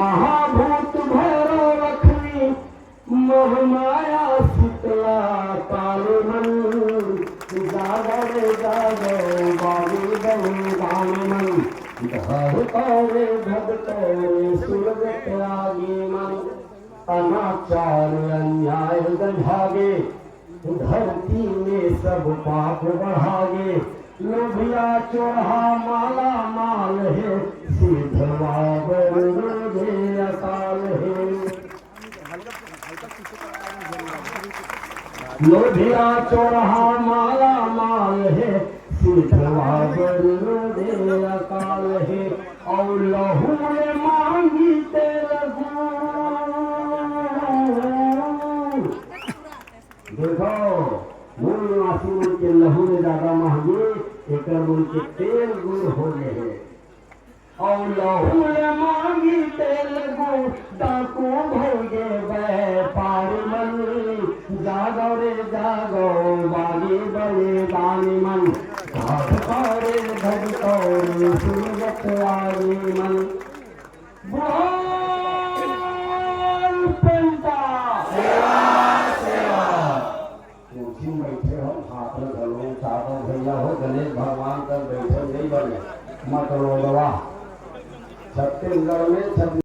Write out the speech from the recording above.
महाभूत भैरव लक्ष्मी महामाया शीतला काली मन जागर जागो बाबू बहू गाने मन घर करे भगतरे सुलभ त्यागी मन अनाचार अन्याय गंधागे धरती में सब पाप बढ़ागे लोभिया चोरहा माला माल है सीधवा बरदे अकाल है लोभिया चोरहा माला माल है सीधवा बरदे अकाल है और लहू ने मांगी तेल देखो मूल आसी के लहू ने ज्यादा महंगे एक के तेल गुड़ हो गए और लहू ने मांगी तेल गुड़ डाकू भोगे व्यापारी मन जागो रे जागो बागी बड़े दानी मन घाटे घटो सूरत आगे मन बैठे हो हाथ में गलो चादर भैया हो गणेश भगवान कर बैठे नहीं बने मत रो छत्तीसगढ़ में